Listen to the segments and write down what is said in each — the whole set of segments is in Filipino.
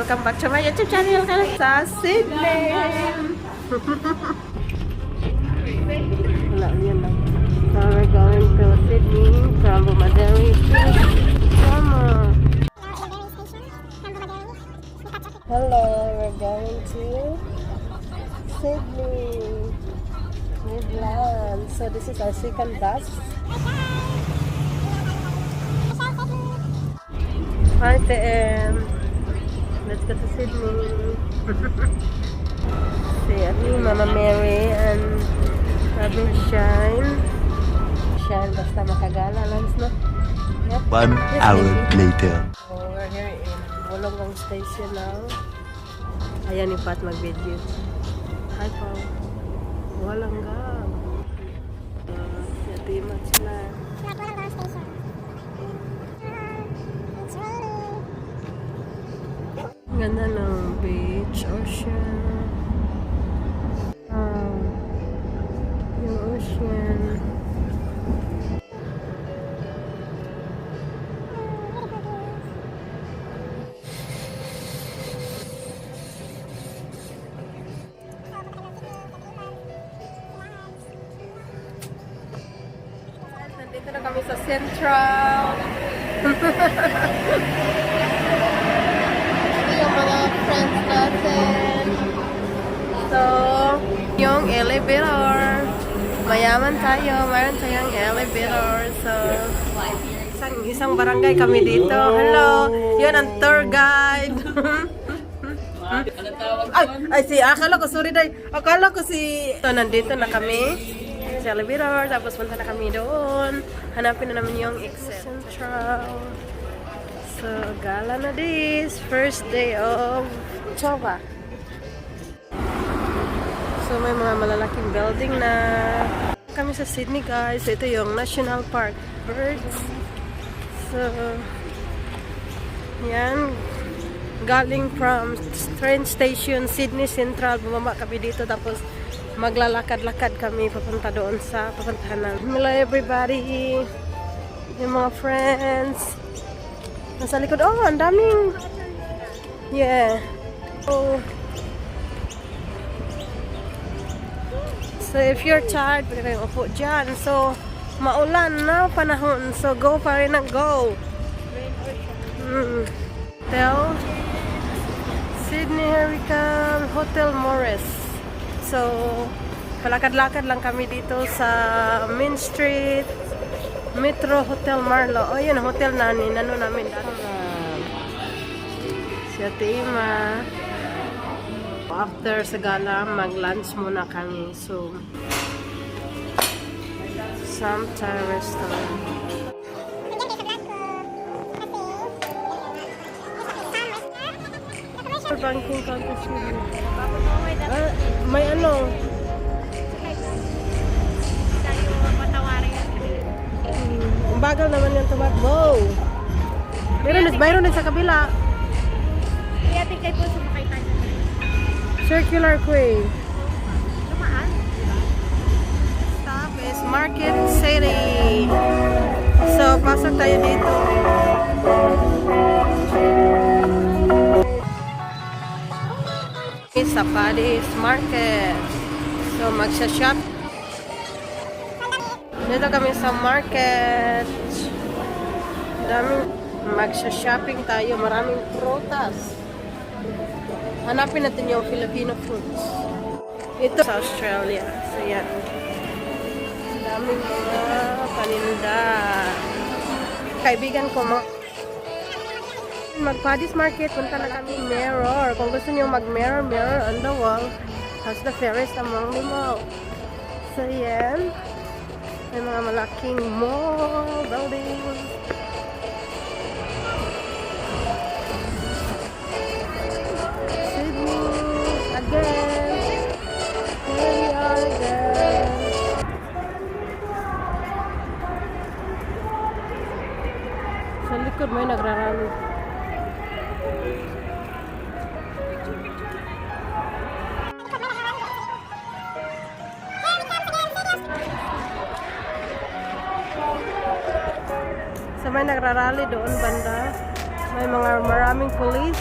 Welcome back to my YouTube channel sa Sydney. Wala, yun lang. So we're going to Sydney from Bumaderi to Summer. Hello, we're going to Sydney Midland. So this is our second bus. Hi TM. Let's go to Sydney. See Mama Mary and Brother Shine. Shine basta makagala lang no? Yep. 1 hour later. So we're here in Wollongong Station now. Ayan ni Pat mag-video. Hi po. Wollongong. Yatimat sila. Wollongong Station. It's raining. Ganda ng beach, ocean. Yung ocean. Nandito na kami sa Central. Yung mga friends natin. So, yung elevator. Mayaman tayo. Mayroon tayong elevator. So, isang barangay kami dito. Hello! Yun ang tour guide. Akala ko, sorry day. Akala ko So, nandito na kami sa elevator. Tapos punta na kami doon. Hanapin na namin yung exit. Central. So, gala na this. First day of tropa. So, may mga malalaking building na. Kami sa Sydney guys. Ito yung National Park. Birds. So, yan. Galing from train station Sydney Central. Bumaba kami dito. Tapos, maglalakad-lakad kami papunta doon sa papuntahan namin. Hello everybody. Yung mga friends. Nasa likod. Oh, ang daming. Yeah. So, if you're tired, pwede kayong upo dyan. So, maulan na panahon. So, go pa rin ang go. Hotel. Sydney, here we come. Hotel Morris. So, palakad-lakad lang kami dito sa Main Street. Metro Hotel Marlo. Oh, yun ang hotel na ninano namin dati. Si Atima. After sa gala, mag-lunch muna kami. So, some Thai restaurant. Banking counter. May ano? Bagal naman yung tumakbo. Mayroon din sa kabila. Kaya tingkay po sumakay tayo. Circular Quay. Lumaan? Stop is Market City. So, pasok tayo dito. Sa Paddy's Market. So, magsha-shop. Dito kami sa market. Daming magsha-shopping tayo. Maraming prutas. Hanapin natin yung Filipino foods. Ito sa Australia. So, yan. Daming mga paninda. Kaibigan ko mag-Paddy's Market. Punta na kami mirror. Kung gusto nyo mag-mirror on the wall. Has the fairest among them all. So, yan. May mga malaking mall buildings. Sydney again. Here we are again. Sa likod may nagrarami. So may nagrarally doon banda. May mga maraming police.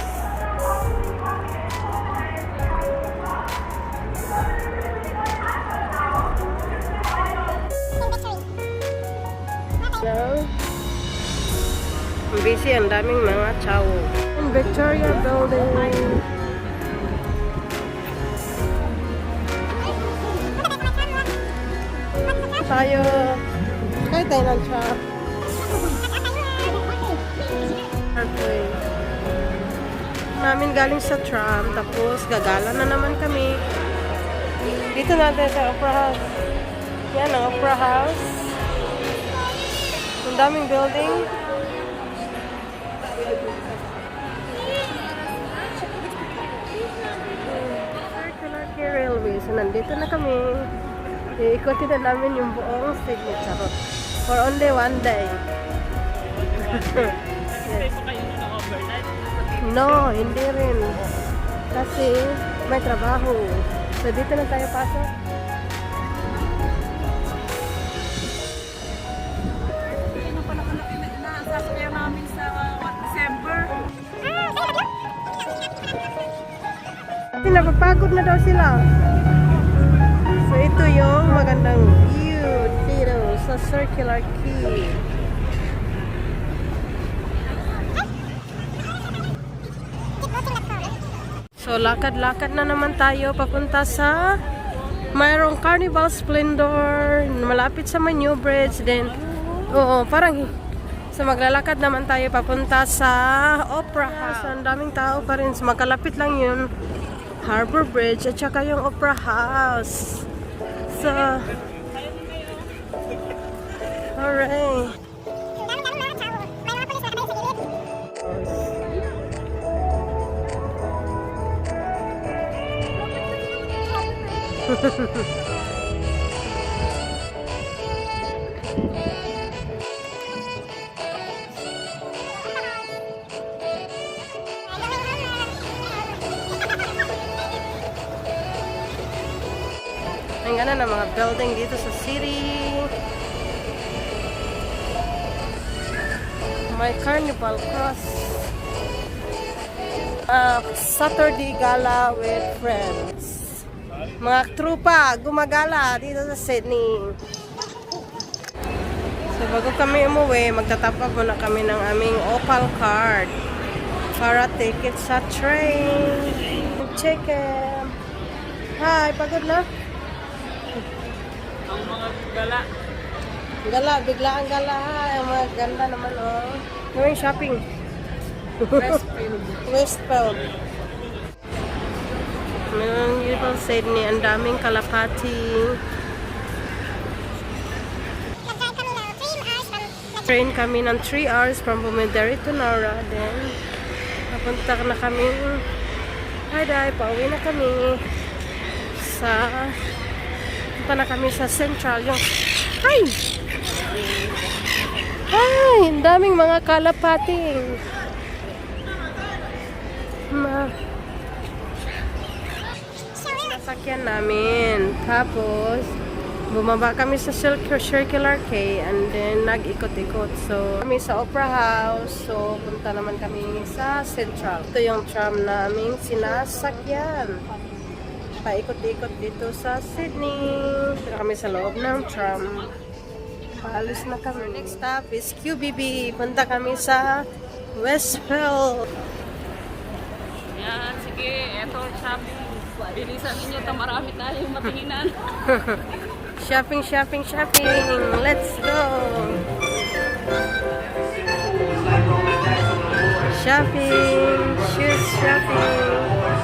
busy, ang daming mga chow. In Victoria Building. Tayo. Kahit tayo ng siya. Quay. Namin galing sa tram, tapos gagala na naman kami. Dito natin sa Opera House. Yan ang Opera House. Ang daming building. Circular Quay Railway. So, nandito na kami. Iikotin na namin yung buong Sydney Charot. For only one day. Yes. No, hindi rin. Kasi may trabaho. So, dito na tayo pasok. Ano pa nakasasakyan namin sa December? Kasi napapagod na daw sila. So, ito yung magandang view dito sa Circular Quay. So, lakad-lakad na naman tayo papunta sa mayroong Carnival Splendor malapit sa may New Bridge. Then, oo, parang so maglalakad naman tayo papunta sa Opera House. Ang daming tao pa rin. So, makalapit lang yun. Harbor Bridge at saka yung Opera House. So, alright. Ang ganda ng mga building dito sa city. May Carnival Cross. Saturday Gala with friends. Mga tropa, gumagala dito sa Sydney. So, bago kami umuwi, magtatap up muna kami ng aming Opal card para ticket sa train. Chicken. Hi, pagod na? Ang mga gala. Gala, bigla ang gala. Ang mga ganda naman, oh. Gawing shopping. Westfield. Westfield. Mayroong Little Sydney, ang daming kalapati. Train kami ng 3 hours from Bumideri to Nara. Then, papunta na kami. Hi, pauwi na kami sa punta na kami sa Central. Yung, ay! Ay! Ang daming mga kalapating. Sasakyan namin. Tapos, bumaba kami sa Circular Quay and then nag-ikot-ikot. So, kami sa Opera House. So, punta naman kami sa Central. Ito yung tram naming sinasakyan. Paikot-ikot dito sa Sydney. Dito kami sa loob ng tram. Paalis na kami. Next stop is QBB. Punta kami sa Westfield. Yan, sige, eto shopping. Bilisan ninyo, marami tayong matinginan. Shopping. Let's go! Shopping! Shoes shopping!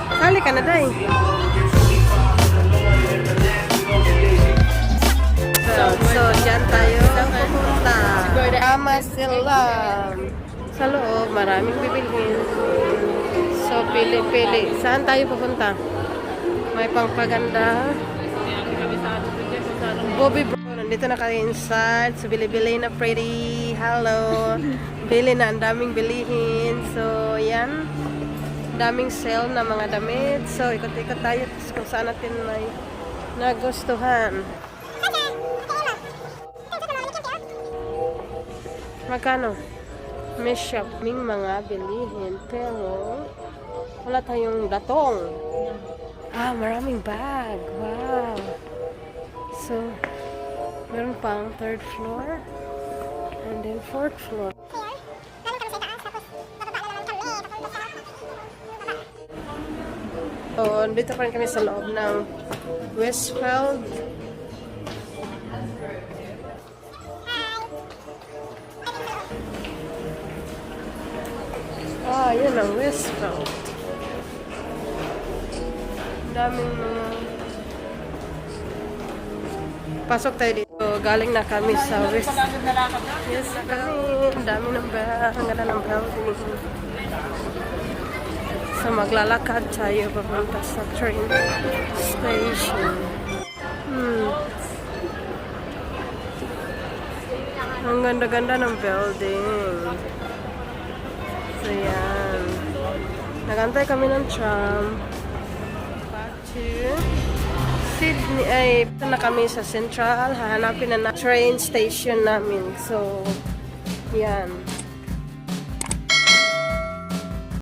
Kali ka na, day! So, dyan tayo pupunta. Tama sila. Sa loob, maraming bibilhin. So, pili-pili. Saan tayo pupunta? May pangpaganda. Bobby Bro. Nandito na kayo inside. So, bili-bili na pretty. Hello. Bili na. Ang daming bilihin. So, yan. Daming sale na mga damit. So, ikot-ikot tayo kung saan natin may nagustuhan. Magkano? May shopping mga bilihin. Pero, wala tayong datong. Ah, maraming bag. Wow. So, meron pang 3rd floor and then 4th floor. So, dito pa rin kami sa loob ng Westfield. Ah, yun ang Westfield. Ang daming mga... Pasok tayo dito. Galing na kami sa Westfield. Yes, kami. Ang dami ng ang ganda ng building. So, maglalakad tayo papunta sa train station. Ang ganda-ganda ng building. So, yan. Nagantay kami ng tram. Back to Sydney. Ay, punta na kami sa Central. Hahanapin na train station namin. So, yan.